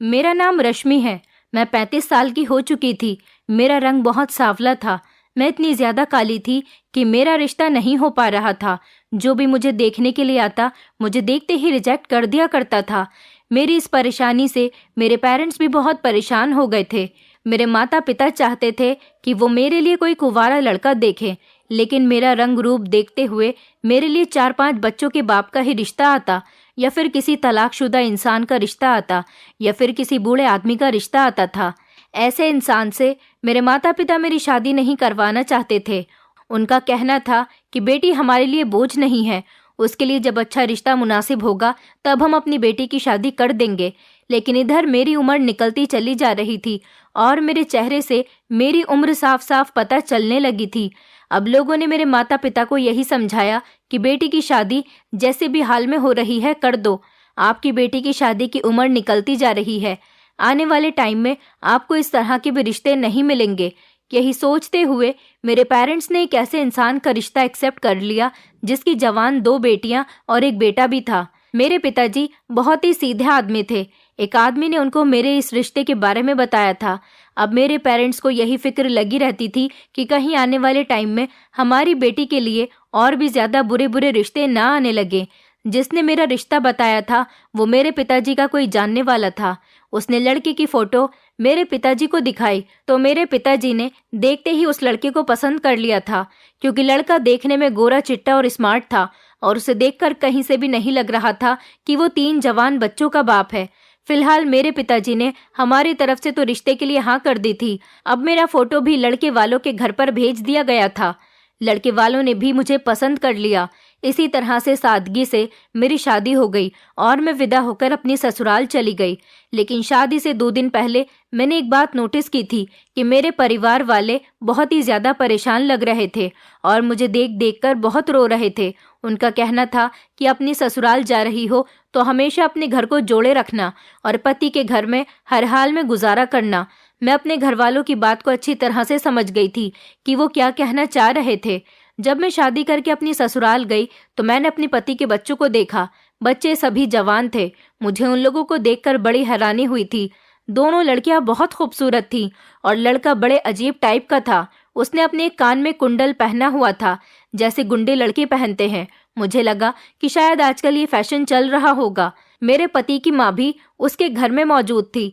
मेरा नाम रश्मि है। मैं 35 साल की हो चुकी थी। मेरा रंग बहुत सांवला था। मैं इतनी ज्यादा काली थी कि मेरा रिश्ता नहीं हो पा रहा था। जो भी मुझे देखने के लिए आता, मुझे देखते ही रिजेक्ट कर दिया करता था। मेरी इस परेशानी से मेरे पेरेंट्स भी बहुत परेशान हो गए थे। मेरे माता पिता चाहते थे कि वो मेरे लिए कोई कुंवारा लड़का देखें, लेकिन मेरा रंग रूप देखते हुए मेरे लिए 4-5 बच्चों के बाप का ही रिश्ता आता, या फिर किसी तलाकशुदा इंसान का रिश्ता आता, या फिर किसी बूढ़े आदमी का रिश्ता आता था। ऐसे इंसान से मेरे माता पिता मेरी शादी नहीं करवाना चाहते थे। उनका कहना था कि बेटी हमारे लिए बोझ नहीं है, उसके लिए जब अच्छा रिश्ता मुनासिब होगा तब हम अपनी बेटी की शादी कर देंगे। लेकिन इधर मेरी उम्र निकलती चली जा रही थी और मेरे चेहरे से मेरी उम्र साफ साफ पता चलने लगी थी। अब लोगों ने मेरे माता पिता को यही समझाया कि बेटी की शादी जैसे भी हाल में हो रही है कर दो। आपकी बेटी की शादी की उम्र निकलती जा रही है, आने वाले टाइम में आपको इस तरह के भी रिश्ते नहीं मिलेंगे। यही सोचते हुए मेरे पेरेंट्स ने एक ऐसे इंसान का रिश्ता एक्सेप्ट कर लिया जिसकी जवान 2 बेटियां और एक बेटा भी था। मेरे पिताजी बहुत ही सीधे आदमी थे। एक आदमी ने उनको मेरे इस रिश्ते के बारे में बताया था। अब मेरे पेरेंट्स को यही फिक्र लगी रहती थी कि कहीं आने वाले टाइम में हमारी बेटी के लिए और भी ज्यादा बुरे बुरे रिश्ते ना आने लगे। जिसने मेरा रिश्ता बताया था वो मेरे पिताजी का कोई जानने वाला था। उसने लड़के की फोटो मेरे पिताजी को दिखाई तो मेरे पिताजी ने देखते ही उस लड़के को पसंद कर लिया था, क्योंकि लड़का देखने में गोरा चिट्टा और स्मार्ट था और उसे देखकर कहीं से भी नहीं लग रहा था कि वो 3 जवान बच्चों का बाप है। फिलहाल मेरे पिताजी ने हमारी तरफ से तो रिश्ते के लिए हाँ कर दी थी। अब मेरा फोटो भी लड़के वालों के घर पर भेज दिया गया था। लड़के वालों ने भी मुझे पसंद कर लिया। इसी तरह से सादगी से मेरी शादी हो गई और मैं विदा होकर अपनी ससुराल चली गई। लेकिन शादी से 2 दिन पहले मैंने एक बात नोटिस की थी कि मेरे परिवार वाले बहुत ही ज्यादा परेशान लग रहे थे और मुझे देख देख कर बहुत रो रहे थे। उनका कहना था कि अपनी ससुराल जा रही हो तो हमेशा अपने घर को जोड़े रखना और पति के घर में हर हाल में गुजारा करना। मैं अपने घर वालों की बात को अच्छी तरह से समझ गई थी कि वो क्या कहना चाह रहे थे। जब मैं शादी करके अपनी ससुराल गई तो मैंने अपने पति के बच्चों को देखा। बच्चे सभी जवान थे। मुझे उन लोगों को देखकर बड़ी हैरानी हुई थी। दोनों लड़कियां बहुत खूबसूरत थीं और लड़का बड़े अजीब टाइप का था। उसने अपने एक कान में कुंडल पहना हुआ था, जैसे गुंडे लड़के पहनते हैं। मुझे लगा कि शायद आजकल ये फैशन चल रहा होगा। मेरे पति की माँ भी उसके घर में मौजूद थी।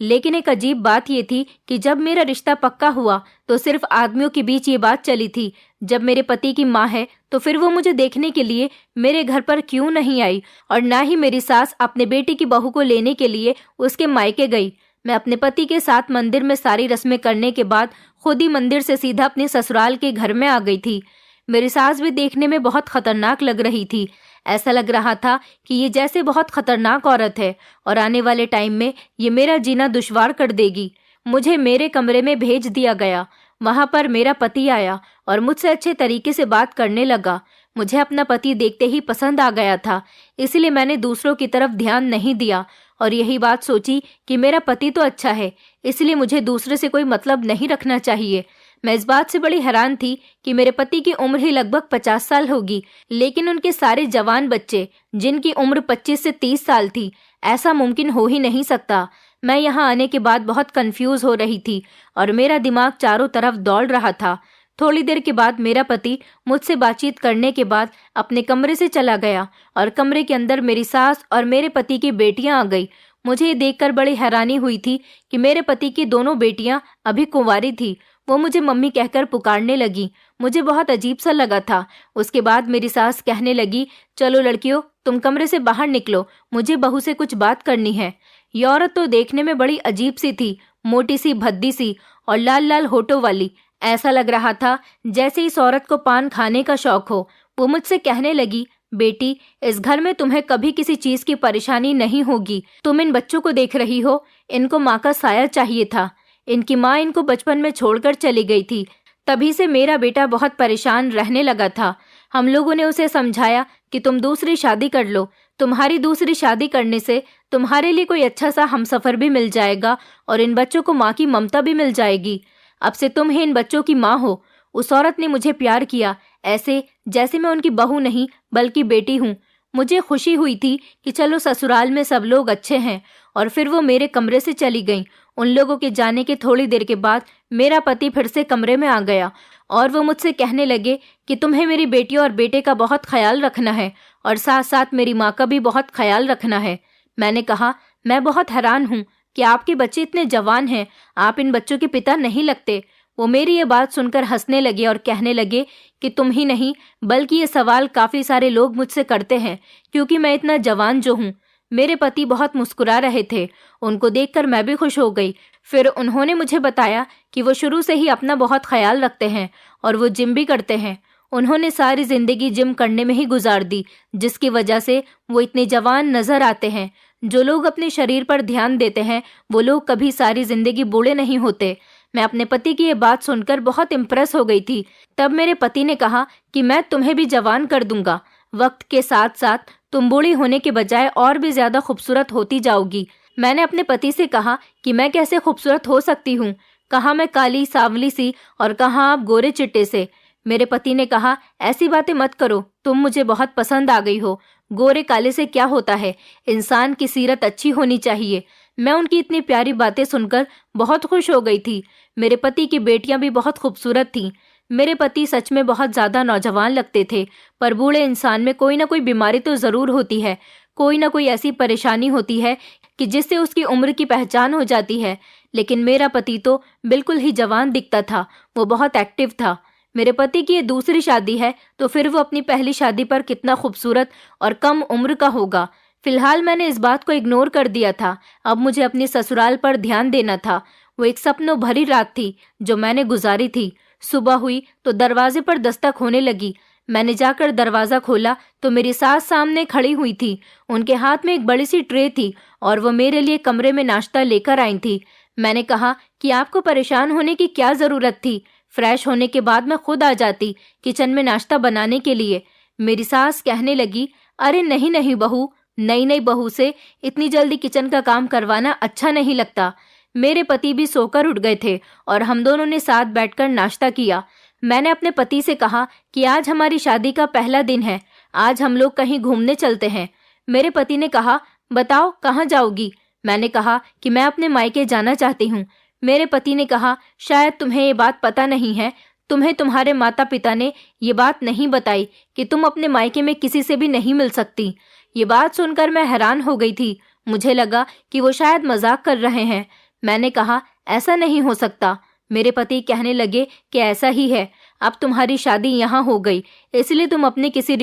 लेकिन एक अजीब बात ये थी कि जब मेरा रिश्ता पक्का हुआ तो सिर्फ आदमियों के बीच ये बात चली थी। जब मेरे पति की माँ है तो फिर वो मुझे देखने के लिए मेरे घर पर क्यों नहीं आई, और ना ही मेरी सास अपने बेटे की बहू को लेने के लिए उसके मायके गई। मैं अपने पति के साथ मंदिर में सारी रस्में करने के बाद खुद ही मंदिर से सीधा अपने ससुराल के घर में आ गई थी। मेरी सास भी देखने में बहुत खतरनाक लग रही थी। ऐसा लग रहा था कि ये जैसे बहुत खतरनाक औरत है और आने वाले टाइम में ये मेरा जीना दुश्वार कर देगी। मुझे मेरे कमरे में भेज दिया गया। वहां पर मेरा पति आया और मुझसे अच्छे तरीके से बात करने लगा। मुझे अपना पति देखते ही पसंद आ गया था, इसलिए मैंने दूसरों की तरफ ध्यान नहीं दिया और यही बात सोची कि मेरा पति तो अच्छा है, इसलिए मुझे दूसरे से कोई मतलब नहीं रखना चाहिए। मैं इस बात से बड़ी हैरान थी कि मेरे पति की उम्र ही लगभग 50 साल होगी, लेकिन उनके सारे जवान बच्चे जिनकी उम्र 25 से 30 साल थी। ऐसा मुमकिन हो ही नहीं सकता। मैं यहाँ आने के बाद बहुत कंफ्यूज हो रही थी और मेरा दिमाग चारों तरफ दौड़ रहा था। थोड़ी देर के बाद मेरा पति मुझसे बातचीत करने के बाद अपने कमरे से चला गया और कमरे के अंदर मेरी सास और मेरे पति की बेटियां आ गई। मुझे ये देखकर बड़ी हैरानी हुई थी कि मेरे पति की दोनों बेटियां अभी कुंवारी थी। वो मुझे मम्मी कहकर पुकारने लगी। मुझे बहुत अजीब सा लगा था। उसके बाद मेरी सास कहने लगी, चलो लड़कियों, तुम कमरे से बाहर निकलो, मुझे बहू से कुछ बात करनी है। ये औरत तो देखने में बड़ी अजीब सी थी, मोटी सी, भद्दी सी और लाल लाल होठों वाली। ऐसा लग रहा था जैसे इस औरत को पान खाने का शौक हो। वो मुझसे कहने लगी, बेटी, इस घर में तुम्हें कभी किसी चीज की परेशानी नहीं होगी। तुम इन बच्चों को देख रही हो, इनको माँ का साया चाहिए था। इनकी माँ इनको बचपन में छोड़कर चली गई थी। तभी से मेरा बेटा बहुत परेशान रहने लगा था। हम लोगों ने उसे समझाया कि तुम दूसरी शादी कर लो। तुम्हारी दूसरी शादी करने से तुम्हारे लिए कोई अच्छा सा हमसफर भी मिल जाएगा और इन बच्चों को माँ की ममता भी मिल जाएगी। अब से तुम ही इन बच्चों की माँ हो। उस औरत ने मुझे प्यार किया, ऐसे जैसे मैं उनकी बहू नहीं बल्कि बेटी हूँ। मुझे खुशी हुई थी कि चलो ससुराल में सब लोग अच्छे हैं। और फिर वो मेरे कमरे से चली गईं। उन लोगों के जाने के थोड़ी देर के बाद मेरा पति फिर से कमरे में आ गया और वो मुझसे कहने लगे कि तुम्हें मेरी बेटी और बेटे का बहुत ख्याल रखना है और साथ साथ मेरी माँ का भी बहुत ख्याल रखना है। मैंने कहा, मैं बहुत हैरान हूँ कि आपके बच्चे इतने जवान हैं, आप इन बच्चों के पिता नहीं लगते। वो मेरी ये बात सुनकर हंसने लगे और कहने लगे कि तुम ही नहीं बल्कि ये सवाल काफी सारे लोग मुझसे करते हैं क्योंकि मैं इतना जवान जो हूँ। मेरे पति बहुत मुस्कुरा रहे थे। उनको देखकर मैं भी खुश हो गई। फिर उन्होंने मुझे बताया कि वो शुरू से ही अपना बहुत ख्याल रखते हैं और वो जिम भी करते हैं। उन्होंने सारी जिंदगी जिम करने में ही गुजार दी, जिसकी वजह से वो इतने जवान नजर आते हैं। जो लोग अपने शरीर पर ध्यान देते हैं वो लोग कभी सारी जिंदगी बूढ़े नहीं होते। मैं अपने पति की ये बात सुनकर बहुत इम्प्रेस हो गई थी। तब मेरे पति ने कहा कि मैं तुम्हें भी जवान कर दूंगा। वक्त के साथ साथ तुम बूढ़ी होने के बजाय और भी ज्यादा खूबसूरत होती जाओगी। मैंने अपने पति से कहा कि मैं कैसे खूबसूरत हो सकती हूँ, कहाँ मैं काली सांवली सी और कहाँ आप गोरे चिट्टे से। मेरे पति ने कहा, ऐसी बातें मत करो, तुम मुझे बहुत पसंद आ गई हो। गोरे काले से क्या होता है, इंसान की सीरत अच्छी होनी चाहिए। मैं उनकी इतनी प्यारी बातें सुनकर बहुत खुश हो गई थी। मेरे पति की बेटियां भी बहुत खूबसूरत थीं। मेरे पति सच में बहुत ज्यादा नौजवान लगते थे, पर बूढ़े इंसान में कोई ना कोई बीमारी तो जरूर होती है, कोई ना कोई ऐसी परेशानी होती है कि जिससे उसकी उम्र की पहचान हो जाती है। लेकिन मेरा पति तो बिल्कुल ही जवान दिखता था, वो बहुत एक्टिव था। मेरे पति की ये दूसरी शादी है तो फिर वो अपनी पहली शादी पर कितना खूबसूरत और कम उम्र का होगा। फिलहाल मैंने इस बात को इग्नोर कर दिया था। अब मुझे अपने ससुराल पर ध्यान देना था। वो एक सपनों भरी रात थी जो मैंने गुजारी थी। सुबह हुई तो दरवाजे पर दस्तक होने लगी। मैंने जाकर दरवाजा खोला तो मेरी सास सामने खड़ी हुई थी। उनके हाथ में एक बड़ी सी ट्रे थी और वो मेरे लिए कमरे में नाश्ता लेकर आई थी। मैंने कहा कि आपको परेशान होने की क्या जरूरत थी, फ्रेश होने के बाद मैं खुद आ जाती किचन में नाश्ता बनाने के लिए। मेरी सास कहने लगी, अरे नहीं नहीं बहू, नई नई बहू से इतनी जल्दी किचन का काम करवाना अच्छा नहीं लगता। मेरे पति भी सोकर उठ गए थे और हम दोनों ने साथ बैठकर नाश्ता किया। मैंने अपने पति से कहा कि आज हमारी शादी का पहला दिन है, आज हम लोग कहीं घूमने चलते हैं। मेरे पति ने कहा, बताओ कहाँ जाओगी? मैंने कहा कि मैं अपने मायके जाना चाहती हूँ। मेरे पति ने कहा, शायद तुम्हें ये बात पता नहीं है, तुम्हें तुम्हारे माता पिता ने ये बात नहीं बताई कि तुम अपने मायके में किसी से भी नहीं मिल सकती। ये बात सुनकर मैं हैरान हो गई थी। मुझे लगा कि वो शायद मजाक कर रहे हैं। मैंने कहा, ऐसा नहीं हो सकता। मेरे पति कहने लगे कि ऐसा ही है, अब तुम्हारी शादी यहाँ हो गई, इसलिए तुम अपने किसी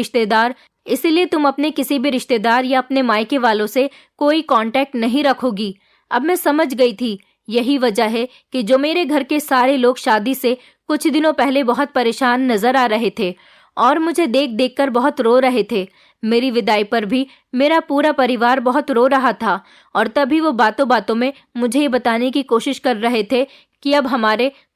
भी रिश्तेदार या अपने मायके वालों से कोई कांटेक्ट नहीं रखोगी। अब मैं समझ गई थी, यही वजह है कि जो मेरे घर के सारे लोग शादी से कुछ दिनों पहले बहुत परेशान नजर आ रहे थे और मुझे देख देख कर बहुत रो रहे थे। मेरी विदाई पर भी मेरा पूरा परिवार बहुत रो रहा था और तभी वो बातों बातों में मुझे ये बताने की कोशिश कर रहे थे कि अब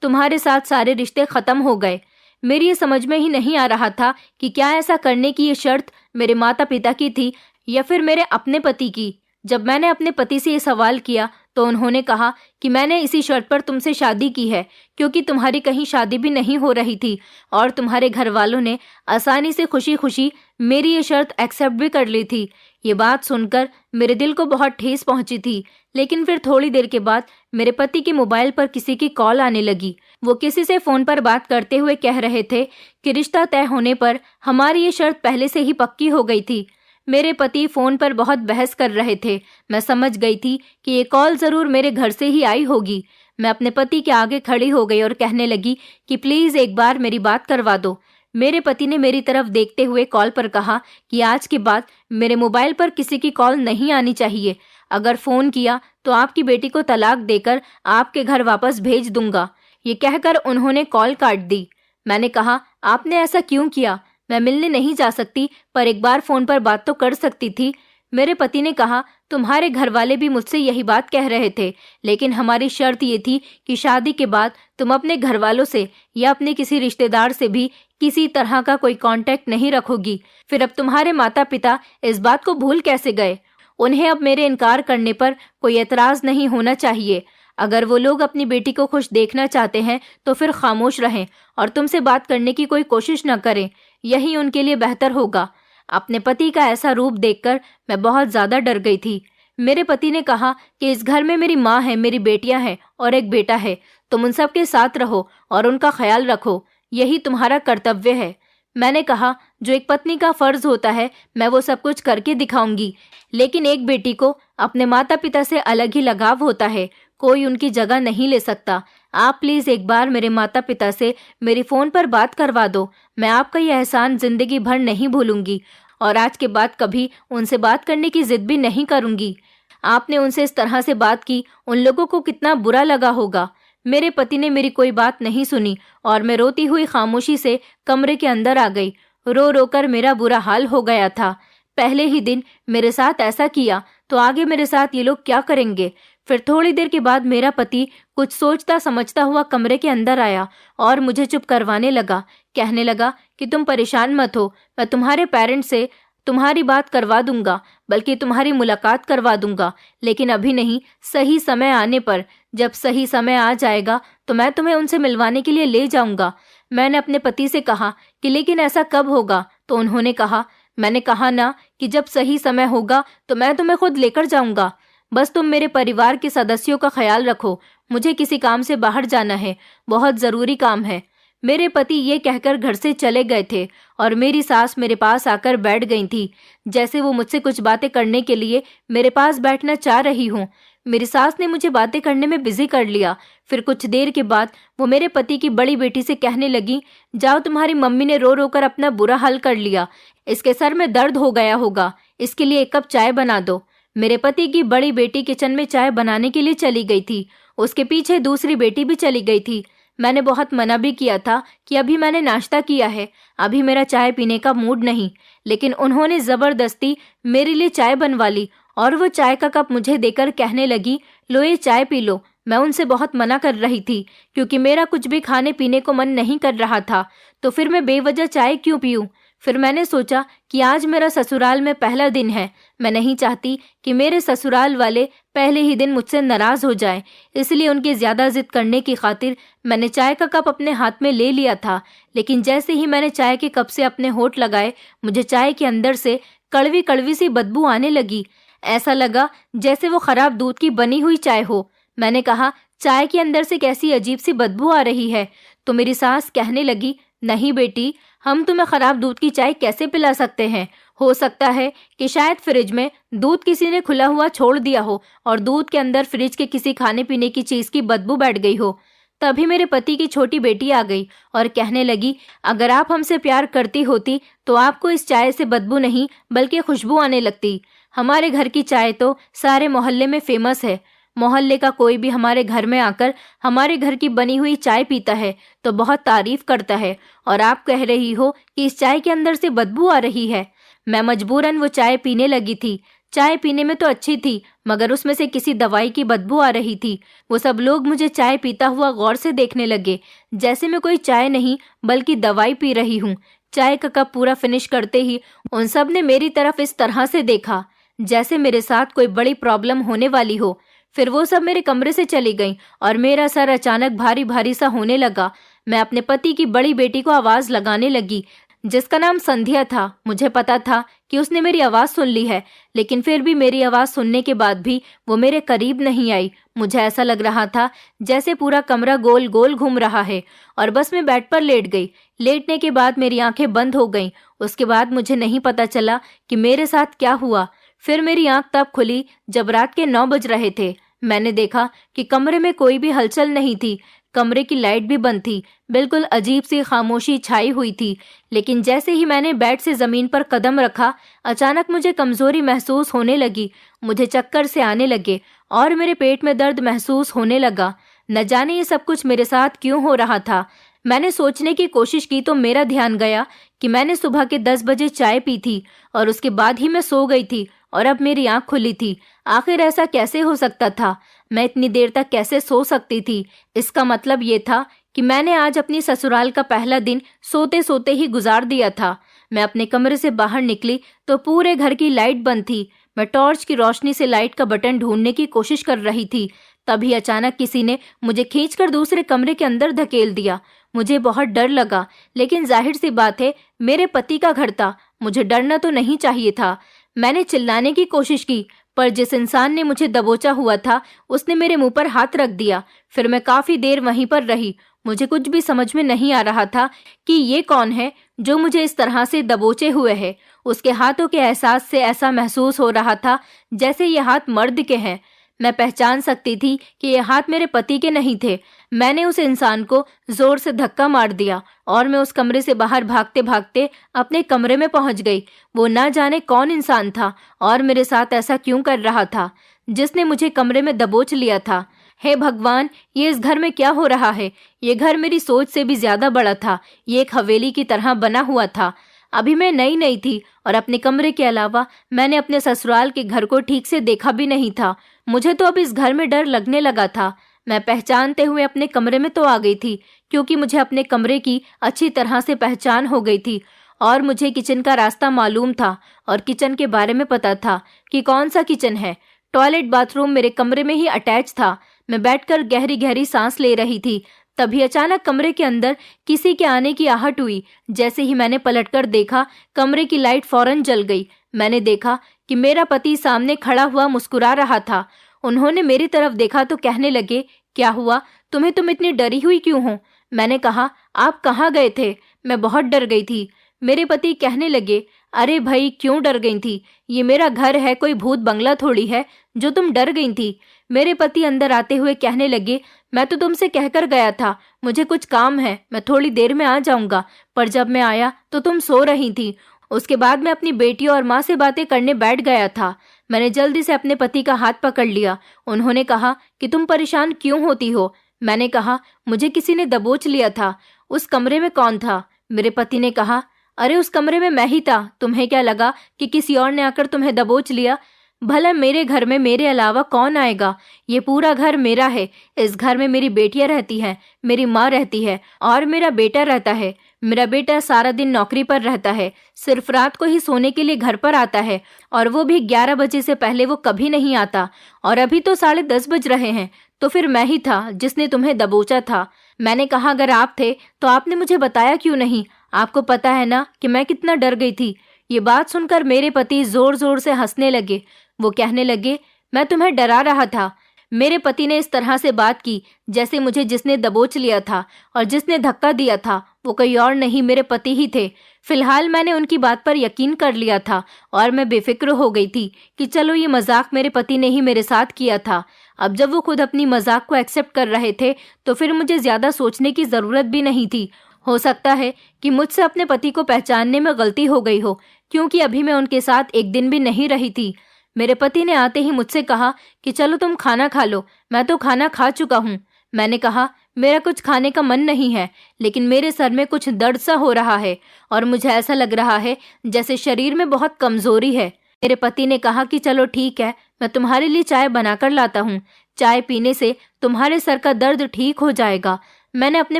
तुम्हारे साथ सारे रिश्ते खत्म हो गए। मेरी ये समझ में ही नहीं आ रहा था कि क्या ऐसा करने की ये शर्त मेरे माता पिता की थी या फिर मेरे अपने पति की। जब मैंने अपने पति से ये सवाल किया तो उन्होंने कहा कि मैंने इसी शर्त पर तुमसे शादी की है क्योंकि तुम्हारी कहीं शादी भी नहीं हो रही थी और तुम्हारे घर वालों ने आसानी से खुशी खुशी मेरी ये शर्त एक्सेप्ट भी कर ली थी। ये बात सुनकर मेरे दिल को बहुत ठेस पहुंची थी। लेकिन फिर थोड़ी देर के बाद मेरे पति के मोबाइल पर किसी की कॉल आने लगी। वो किसी से फोन पर बात करते हुए कह रहे थे कि रिश्ता तय होने पर हमारी ये शर्त पहले से ही पक्की हो गई थी। मेरे पति फोन पर बहुत बहस कर रहे थे। मैं समझ गई थी कि ये कॉल जरूर मेरे घर से ही आई होगी। मैं अपने पति के आगे खड़ी हो गई और कहने लगी कि प्लीज एक बार मेरी बात करवा दो। मेरे पति ने मेरी तरफ देखते हुए कॉल पर कहा कि आज के बाद मेरे मोबाइल पर किसी की कॉल नहीं आनी चाहिए। अगर फोन किया तो आपकी बेटी को तलाक देकर आपके घर वापस भेज दूंगा। ये कहकर उन्होंने कॉल काट दी। मैंने कहा, आपने ऐसा क्यों किया? मैं मिलने नहीं जा सकती पर एक बार फोन पर बात तो कर सकती थी। मेरे पति ने कहा, तुम्हारे घर वाले भी मुझसे यही बात कह रहे थे, लेकिन हमारी शर्त ये थी कि शादी के बाद तुम अपने घर वालों से या अपने किसी रिश्तेदार से भी किसी तरह का कोई कांटेक्ट नहीं रखोगी। फिर अब तुम्हारे माता पिता इस बात को भूल कैसे गए? उन्हें अब मेरे इनकार करने पर कोई एतराज नहीं होना चाहिए। अगर वो लोग अपनी बेटी को खुश देखना चाहते हैं तो फिर खामोश रहें और तुमसे बात करने की कोई कोशिश न करें, यही उनके लिए बेहतर होगा। अपने पति का ऐसा रूप देखकर मैं बहुत ज्यादा डर गई थी। मेरे पति ने कहा कि इस घर में मेरी माँ है, मेरी बेटियां हैं और एक बेटा है। तुम उन सब के साथ रहो और उनका ख्याल रखो, यही तुम्हारा कर्तव्य है। मैंने कहा, जो एक पत्नी का फर्ज होता है मैं वो सब कुछ करके दिखाऊंगी, लेकिन एक बेटी को अपने माता पिता से अलग ही लगाव होता है, कोई उनकी जगह नहीं ले सकता। आप प्लीज एक बार मेरे माता पिता से मेरी फोन पर बात करवा दो। मैं आपका यह एहसान जिंदगी भर नहीं भूलूंगी और आज के बाद कभी उनसे बात करने की जिद भी नहीं करूंगी। आपने उनसे इस तरह से बात की, उन लोगों को कितना बुरा लगा होगा। मेरे पति ने मेरी कोई बात नहीं सुनी और मैं रोती हुई खामोशी से कमरे के अंदर आ गई। रो रो कर मेरा बुरा हाल हो गया था। पहले ही दिन मेरे साथ ऐसा किया तो आगे मेरे साथ ये लोग क्या करेंगे। फिर थोड़ी देर के बाद मेरा पति कुछ सोचता समझता हुआ कमरे के अंदर आया और मुझे चुप करवाने लगा। कहने लगा कि तुम परेशान मत हो, मैं तुम्हारे पेरेंट्स से तुम्हारी बात करवा दूंगा, बल्कि तुम्हारी मुलाकात करवा दूंगा, लेकिन अभी नहीं, सही समय आने पर। जब सही समय आ जाएगा तो मैं तुम्हें उनसे मिलवाने के लिए ले जाऊंगा। मैंने अपने पति से कहा कि लेकिन ऐसा कब होगा, तो उन्होंने कहा, मैंने कहा ना कि जब सही समय होगा तो मैं तुम्हें खुद लेकर जाऊंगा। बस तुम मेरे परिवार के सदस्यों का ख्याल रखो, मुझे किसी काम से बाहर जाना है, बहुत जरूरी काम है। मेरे पति ये कहकर घर से चले गए थे और मेरी सास मेरे पास आकर बैठ गई थी, जैसे वो मुझसे कुछ बातें करने के लिए मेरे पास बैठना चाह रही हूँ। मेरी सास ने मुझे बातें करने में बिजी कर लिया। फिर कुछ देर के बाद वो मेरे पति की बड़ी बेटी से कहने लगी, जाओ, तुम्हारी मम्मी ने रो रो कर अपना बुरा हाल कर लिया, इसके सर में दर्द हो गया होगा, इसके लिए एक कप चाय बना दो। मेरे पति की बड़ी बेटी किचन में चाय बनाने के लिए चली गई थी, उसके पीछे दूसरी बेटी भी चली गई थी। मैंने बहुत मना भी किया था कि अभी मैंने नाश्ता किया है, अभी मेरा चाय पीने का मूड नहीं, लेकिन उन्होंने जबरदस्ती मेरे लिए चाय बनवा ली और वो चाय का कप मुझे देकर कहने लगी, लो ये चाय पी लो। मैं उनसे बहुत मना कर रही थी क्योंकि मेरा कुछ भी खाने पीने को मन नहीं कर रहा था, तो फिर मैं बेवजह चाय क्यों पीऊं। फिर मैंने सोचा कि आज मेरा ससुराल में पहला दिन है, मैं नहीं चाहती कि मेरे ससुराल वाले पहले ही दिन मुझसे नाराज हो जाएं, इसलिए उनकी ज्यादा जिद करने की खातिर मैंने चाय का कप अपने हाथ में ले लिया था। लेकिन जैसे ही मैंने चाय के कप से अपने होंठ लगाए, मुझे चाय के अंदर से कड़वी कड़वी सी बदबू आने लगी। ऐसा लगा जैसे वो खराब दूध की बनी हुई चाय हो। मैंने कहा, चाय के अंदर से कैसी अजीब सी बदबू आ रही है। तो मेरी सास कहने लगी, नहीं बेटी, हम तुम्हें खराब दूध की चाय कैसे पिला सकते हैं। हो सकता है कि शायद फ्रिज में दूध किसी ने खुला हुआ छोड़ दिया हो और दूध के अंदर फ्रिज के किसी खाने पीने की चीज की बदबू बैठ गई हो। तभी मेरे पति की छोटी बेटी आ गई और कहने लगी, अगर आप हमसे प्यार करती होती तो आपको इस चाय से बदबू नहीं बल्कि खुशबू आने लगती। हमारे घर की चाय तो सारे मोहल्ले में फेमस है। मोहल्ले का कोई भी हमारे घर में आकर हमारे घर की बनी हुई चाय पीता है तो बहुत तारीफ करता है, और आप कह रही हो कि इस चाय के अंदर से बदबू आ रही है। मैं मजबूरन वो चाय पीने लगी थी। चाय पीने में तो अच्छी थी, मगर उसमें से किसी दवाई की बदबू आ रही थी। वो सब लोग मुझे चाय पीता हुआ गौर से देखने लगे, जैसे मैं कोई चाय नहीं बल्कि दवाई पी रही हूँ। चाय का कप पूरा फिनिश करते ही उन सब ने मेरी तरफ इस तरह से देखा जैसे मेरे साथ कोई बड़ी प्रॉब्लम होने वाली हो। फिर वो सब मेरे कमरे से चली गईं और मेरा सर अचानक भारी भारी सा होने लगा। मैं अपने पति की बड़ी बेटी को आवाज लगाने लगी, जिसका नाम संध्या था। मुझे पता था कि उसने मेरी आवाज सुन ली है, लेकिन फिर भी मेरी आवाज सुनने के बाद भी वो मेरे करीब नहीं आई। मुझे ऐसा लग रहा था जैसे पूरा कमरा गोल गोल घूम रहा है, और बस मैं बेड पर लेट गई। लेटने के बाद मेरी आंखें बंद हो गईं। उसके बाद मुझे नहीं पता चला कि मेरे साथ क्या हुआ। फिर मेरी आंख तब खुली जब रात के 9 बज रहे थे। मैंने देखा कि कमरे में कोई भी हलचल नहीं थी, कमरे की लाइट भी बंद थी, बिल्कुल अजीब सी खामोशी छाई हुई थी। लेकिन जैसे ही मैंने बेड से जमीन पर कदम रखा, अचानक मुझे कमजोरी महसूस होने लगी। मुझे चक्कर से आने लगे और मेरे पेट में दर्द महसूस होने लगा। न जाने ये सब कुछ मेरे साथ क्यों हो रहा था। मैंने सोचने की कोशिश की तो मेरा ध्यान गया कि मैंने सुबह के 10 बजे चाय पी थी और उसके बाद ही मैं सो गई थी और अब मेरी आंख खुली थी। आखिर ऐसा कैसे हो सकता था? मैं इतनी देर तक कैसे सो सकती थी? इसका मतलब ये था कि मैंने आज अपनी ससुराल का पहला दिन सोते सोते ही गुजार दिया था। मैं अपने कमरे से बाहर निकली तो पूरे घर की लाइट बंद थी। मैं टॉर्च की रोशनी से लाइट का बटन ढूंढने की कोशिश कर रही थी। तभी अचानक किसी ने मुझे खींचकर दूसरे कमरे के अंदर धकेल दिया। मुझे बहुत डर लगा, लेकिन जाहिर सी बात है मेरे पति का घर था, मुझे डरना तो नहीं चाहिए था। मैंने चिल्लाने की कोशिश की, पर जिस इंसान ने मुझे दबोचा हुआ था उसने मेरे मुंह पर हाथ रख दिया। फिर मैं काफी देर वहीं पर रही। मुझे कुछ भी समझ में नहीं आ रहा था कि ये कौन है जो मुझे इस तरह से दबोचे हुए है। उसके हाथों के एहसास से ऐसा महसूस हो रहा था जैसे ये हाथ मर्द के हैं। मैं पहचान सकती थी कि ये हाथ मेरे पति के नहीं थे। मैंने उस इंसान को जोर से धक्का मार दिया और मैं उस कमरे से बाहर भागते भागते अपने कमरे में पहुंच गई। वो ना जाने कौन इंसान था और मेरे साथ ऐसा क्यों कर रहा था, जिसने मुझे कमरे में दबोच लिया था। हे भगवान, ये इस घर में क्या हो रहा है? ये घर मेरी सोच से भी ज्यादा बड़ा था। ये एक हवेली की तरह बना हुआ था। अभी मैं नई नई थी और अपने कमरे के अलावा मैंने अपने ससुराल के घर को ठीक से देखा भी नहीं था। मुझे तो अब इस घर में डर लगने लगा था। मैं पहचानते हुए अपने कमरे में तो आ गई थी, क्योंकि मुझे अपने कमरे की अच्छी तरह से पहचान हो गई थी और मुझे किचन का रास्ता मालूम था और किचन के बारे में पता था कि कौन सा किचन है। टॉयलेट बाथरूम मेरे कमरे में ही अटैच था। मैं बैठकर गहरी गहरी सांस ले रही थी। तभी अचानक कमरे के अंदर किसी के आने की आहट हुई। जैसे ही मैंने पलटकर देखा, कमरे की लाइट फौरन जल गई। मैंने देखा कि मेरा पति सामने खड़ा हुआ मुस्कुरा रहा था। उन्होंने मेरी तरफ देखा तो कहने लगे, क्या हुआ तुम्हें, तुम इतनी डरी हुई क्यों हो? मैंने कहा, आप कहाँ गए थे? मैं बहुत डर गई थी। मेरे पति कहने लगे, अरे भाई क्यों डर गई थी? ये मेरा घर है, कोई भूत बंगला थोड़ी है जो तुम डर गई थी। मेरे पति अंदर आते हुए कहने लगे, मैं तो तुमसे कहकर गया था मुझे कुछ काम है, मैं थोड़ी देर में आ जाऊंगा, पर जब मैं आया तो तुम सो रही थी। उसके बाद मैं अपनी बेटी और माँ से बातें करने बैठ गया था। मैंने जल्दी से अपने पति का हाथ पकड़ लिया। उन्होंने कहा कि तुम परेशान क्यों होती हो? मैंने कहा, मुझे किसी ने दबोच लिया था। उस कमरे में कौन था? मेरे पति ने कहा, अरे उस कमरे में मैं ही था। तुम्हें क्या लगा कि किसी और ने आकर तुम्हें दबोच लिया? भला मेरे घर में मेरे अलावा कौन आएगा? ये पूरा घर मेरा है। इस घर में मेरी बेटियां रहती हैं, मेरी माँ रहती है और मेरा बेटा रहता है। मेरा बेटा सारा दिन नौकरी पर रहता है, सिर्फ रात को ही सोने के लिए घर पर आता है, और वो भी 11 बजे से पहले वो कभी नहीं आता। और अभी तो 10:30 बज रहे हैं। तो फिर मैं ही था जिसने तुम्हें दबोचा था। मैंने कहा, अगर आप थे तो आपने मुझे बताया क्यों नहीं? आपको पता है ना कि मैं कितना डर गई थी। ये बात सुनकर मेरे पति जोर जोर से हंसने लगे। वो कहने लगे, मैं तुम्हें डरा रहा था। मेरे पति ने इस तरह से बात की जैसे मुझे जिसने दबोच लिया था और जिसने धक्का दिया था वो कोई और नहीं, मेरे पति ही थे। फिलहाल मैंने उनकी बात पर यकीन कर लिया था और मैं बेफिक्र हो गई थी कि चलो ये मजाक मेरे पति ने ही मेरे साथ किया था। अब जब वो खुद अपनी मजाक को एक्सेप्ट कर रहे थे तो फिर मुझे ज्यादा सोचने की जरूरत भी नहीं थी। हो सकता है कि मुझसे अपने पति को पहचानने में गलती हो गई हो, क्योंकि अभी मैं उनके साथ एक दिन भी नहीं रही थी। मेरे पति ने आते ही मुझसे कहा कि चलो तुम खाना खा लो। मैं तो खाना खा चुका हूँ। मैंने कहा, मेरा कुछ खाने का मन नहीं है, लेकिन मेरे सर में कुछ दर्द सा हो रहा है और मुझे ऐसा लग रहा है जैसे शरीर में बहुत कमजोरी है। मेरे पति ने कहा कि चलो ठीक है, मैं तुम्हारे लिए चाय बनाकर लाता हूँ। चाय पीने से तुम्हारे सर का दर्द ठीक हो जाएगा। मैंने अपने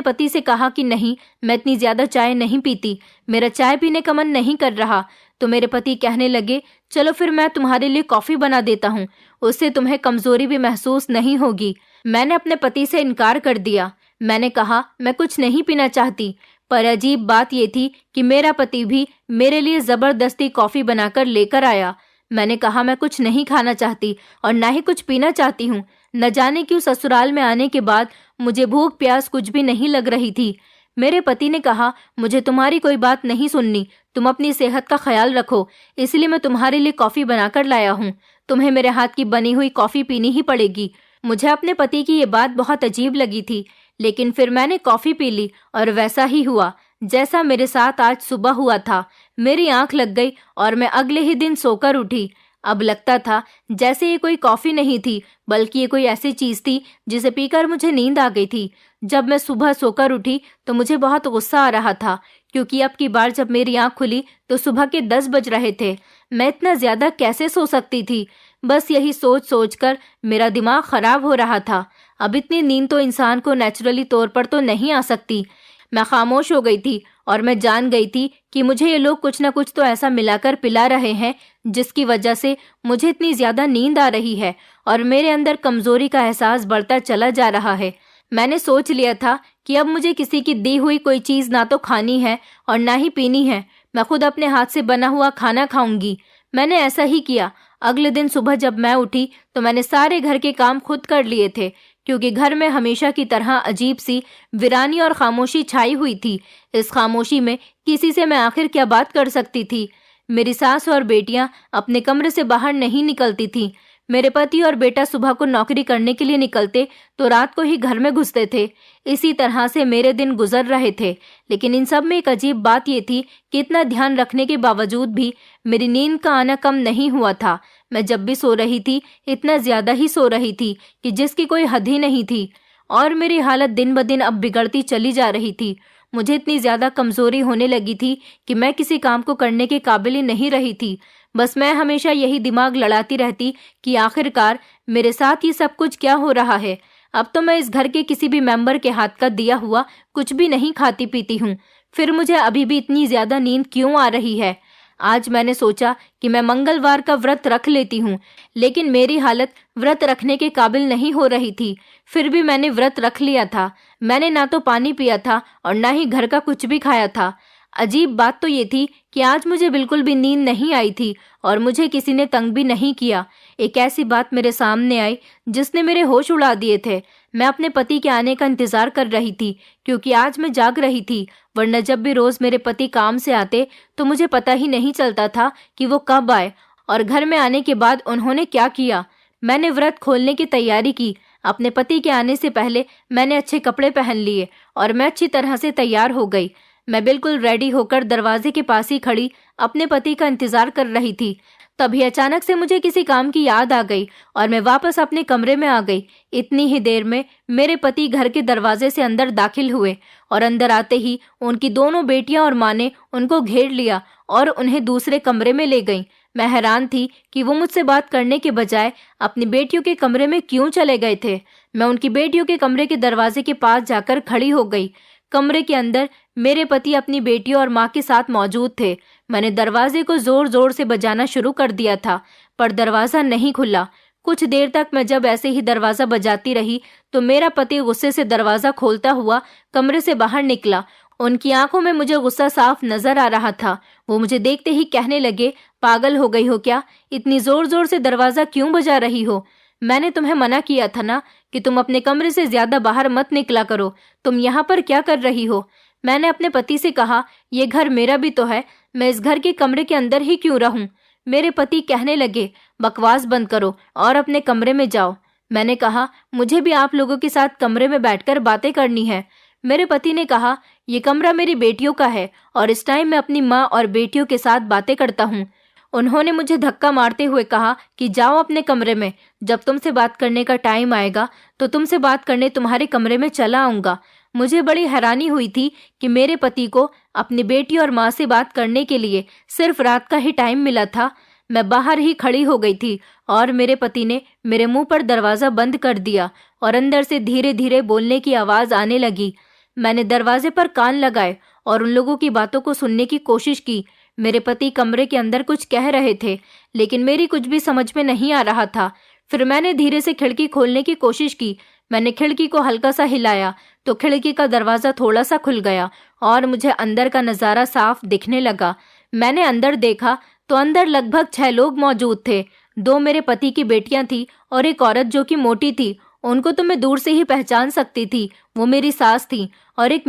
पति से कहा कि नहीं, मैं इतनी ज्यादा चाय नहीं पीती, मेरा चाय पीने का मन नहीं कर रहा। तो मेरे पति कहने लगे, चलो फिर मैं तुम्हारे लिए कॉफी बना देता हूँ, उससे तुम्हें कमजोरी भी महसूस नहीं होगी। मैंने अपने पति से इनकार कर दिया। मैंने कहा, मैं कुछ नहीं पीना चाहती। पर अजीब बात यह थी कि मेरा पति भी मेरे लिए जबरदस्ती कॉफी बनाकर लेकर आया। मैंने कहा, मैं कुछ नहीं खाना चाहती और ना ही कुछ पीना चाहती हूँ। न जाने क्यों ससुराल में आने के बाद मुझे भूख प्यास कुछ भी नहीं लग रही थी। मेरे पति ने कहा, मुझे तुम्हारी कोई बात नहीं सुननी, तुम अपनी सेहत का ख्याल रखो, इसलिए मैं तुम्हारे लिए कॉफी बनाकर लाया हूँ। तुम्हें मेरे हाथ की बनी हुई कॉफी पीनी ही पड़ेगी। मुझे अपने पति की ये बात बहुत अजीब लगी थी, लेकिन फिर मैंने कॉफी पी ली और वैसा ही हुआ जैसा मेरे साथ आज सुबह हुआ था। मेरी आंख लग गई और मैं अगले ही दिन सोकर उठी। अब लगता था जैसे ये कोई कॉफी नहीं थी, बल्कि ये कोई ऐसी चीज थी जिसे पीकर मुझे नींद आ गई थी। जब मैं सुबह सोकर उठी तो मुझे बहुत गुस्सा आ रहा था, क्योंकि अब की बार जब मेरी आंख खुली तो सुबह के 10 बज रहे थे। मैं इतना ज्यादा कैसे सो सकती थी? बस यही सोच सोचकर मेरा दिमाग खराब हो रहा था। अब इतनी नींद तो इंसान को नेचुरली तौर पर तो नहीं आ सकती। मैं खामोश हो गई थी और मैं जान गई थी कि मुझे ये लोग कुछ न कुछ तो ऐसा मिलाकर पिला रहे हैं जिसकी वजह से मुझे इतनी ज्यादा नींद आ रही है और मेरे अंदर कमजोरी का एहसास बढ़ता चला जा रहा है। मैंने सोच लिया था कि अब मुझे किसी की दी हुई कोई चीज़ ना तो खानी है और ना ही पीनी है। मैं खुद अपने हाथ से बना हुआ खाना खाऊंगी। मैंने ऐसा ही किया। अगले दिन सुबह जब मैं उठी तो मैंने सारे घर के काम खुद कर लिए थे, क्योंकि घर में हमेशा की तरह अजीब सी वीरानी और खामोशी छाई हुई थी। इस खामोशी में किसी से मैं आखिर क्या बात कर सकती थी। मेरी सास और बेटियां अपने कमरे से बाहर नहीं निकलती थीं। मेरे पति और बेटा सुबह को नौकरी करने के लिए निकलते तो रात को ही घर में घुसते थे। इसी तरह से मेरे दिन गुजर रहे थे। लेकिन इन सब में एक अजीब बात यह थी कि इतना ध्यान रखने के बावजूद भी मेरी नींद का आना कम नहीं हुआ था। मैं जब भी सो रही थी इतना ज्यादा ही सो रही थी कि जिसकी कोई हद ही नहीं थी। और मेरी हालत दिन ब दिन अब बिगड़ती चली जा रही थी। मुझे इतनी ज्यादा कमजोरी होने लगी थी कि मैं किसी काम को करने के काबिल ही नहीं रही थी। बस मैं हमेशा यही दिमाग लड़ाती रहती कि आखिरकार मेरे साथ ये सब कुछ क्या हो रहा है। अब तो मैं इस घर के किसी भी मेंबर के हाथ का दिया हुआ कुछ भी नहीं खाती पीती हूँ। फिर मुझे अभी भी इतनी ज्यादा नींद क्यों आ रही है? आज मैंने सोचा कि मैं मंगलवार का व्रत रख लेती हूँ, लेकिन मेरी हालत व्रत रखने के काबिल नहीं हो रही थी। फिर भी मैंने व्रत रख लिया था। मैंने ना तो पानी पिया था और ना ही घर का कुछ भी खाया था। अजीब बात तो ये थी कि आज मुझे बिल्कुल भी नींद नहीं आई थी और मुझे किसी ने तंग भी नहीं किया। एक ऐसी बात मेरे सामने आई जिसने मेरे होश उड़ा दिए थे। मैं अपने पति के आने का इंतजार कर रही थी, क्योंकि आज मैं जाग रही थी। वरना जब भी रोज मेरे पति काम से आते तो मुझे पता ही नहीं चलता था कि वो कब आए और घर में आने के बाद उन्होंने क्या किया। मैंने व्रत खोलने की तैयारी की। अपने पति के आने से पहले मैंने अच्छे कपड़े पहन लिए और मैं अच्छी तरह से तैयार हो गई। मैं बिल्कुल रेडी होकर दरवाजे के पास ही खड़ी अपने पति का इंतजार कर रही थी। तभी अचानक से मुझे किसी काम की याद आ गई और मैं वापस अपने कमरे में आ गई। इतनी ही देर में मेरे पति घर के दरवाजे से अंदर दाखिल हुए और अंदर आते ही उनकी दोनों बेटियां और माँ ने उनको घेर लिया और उन्हें दूसरे कमरे में ले गईं। मैं हैरान थी कि वो मुझसे बात करने के बजाय अपनी बेटियों के कमरे में क्यों चले गए थे। मैं उनकी बेटियों के कमरे के दरवाजे के पास जाकर खड़ी हो गई। कमरे के अंदर मेरे पति अपनी बेटियों और माँ के साथ मौजूद थे। मैंने दरवाजे को जोर जोर से बजाना शुरू कर दिया था, पर दरवाजा नहीं खुला। कुछ देर तक मैं जब ऐसे ही दरवाजा बजाती रही तो मेरा पति गुस्से से दरवाजा खोलता हुआ कमरे से बाहर निकला। उनकी आंखों में मुझे गुस्सा साफ नजर आ रहा था। वो मुझे देखते ही कहने लगे, पागल हो गई हो क्या? इतनी जोर जोर से दरवाजा क्यों बजा रही हो? मैंने तुम्हें मना किया था ना कि तुम अपने कमरे से ज्यादा बाहर मत निकला करो। तुम यहाँ पर क्या कर रही हो? मैंने अपने पति से कहा, ये घर मेरा भी तो है, मैं इस घर के कमरे के अंदर ही क्यों रहूं? मेरे पति कहने लगे, बकवास बंद करो और अपने कमरे में जाओ। मैंने कहा, मुझे भी आप लोगों के साथ कमरे में बैठकर बातें करनी है। मेरे पति ने कहा, ये कमरा मेरी बेटियों का है और इस टाइम मैं अपनी माँ और बेटियों के साथ बातें करता हूँ। उन्होंने मुझे धक्का मारते हुए कहा कि जाओ अपने कमरे में। जब तुमसे बात करने का टाइम आएगा तो तुमसे बात करने तुम्हारे कमरे में चला आऊंगा। मुझे बड़ी हैरानी हुई थी कि मेरे पति को अपनी बेटी और माँ से बात करने के लिए सिर्फ रात का ही टाइम मिला था। मैं बाहर ही खड़ी हो गई थी और मेरे पति ने मेरे मुंह पर दरवाजा बंद कर दिया और अंदर से धीरे धीरे बोलने की आवाज आने लगी। मैंने दरवाजे पर कान लगाए और उन लोगों की बातों को सुनने की कोशिश की। मेरे पति कमरे के अंदर कुछ कह रहे थे, लेकिन मेरी कुछ भी समझ में नहीं आ रहा था। फिर मैंने धीरे से खिड़की खोलने की कोशिश की। मैंने खिड़की को हल्का सा हिलाया तो खिड़की का दरवाजा थोड़ा सा खुल गया और मुझे अंदर का नज़ारा साफ दिखने लगा। मैंने अंदर देखा तो अंदर लगभग 6 लोग मौजूद थे। 2 मेरे पति की बेटियां थी और एक औरत जो कि मोटी थी। उनको तो मैं दूर से ही पहचान सकती थी, वो मेरी सास थी। और एक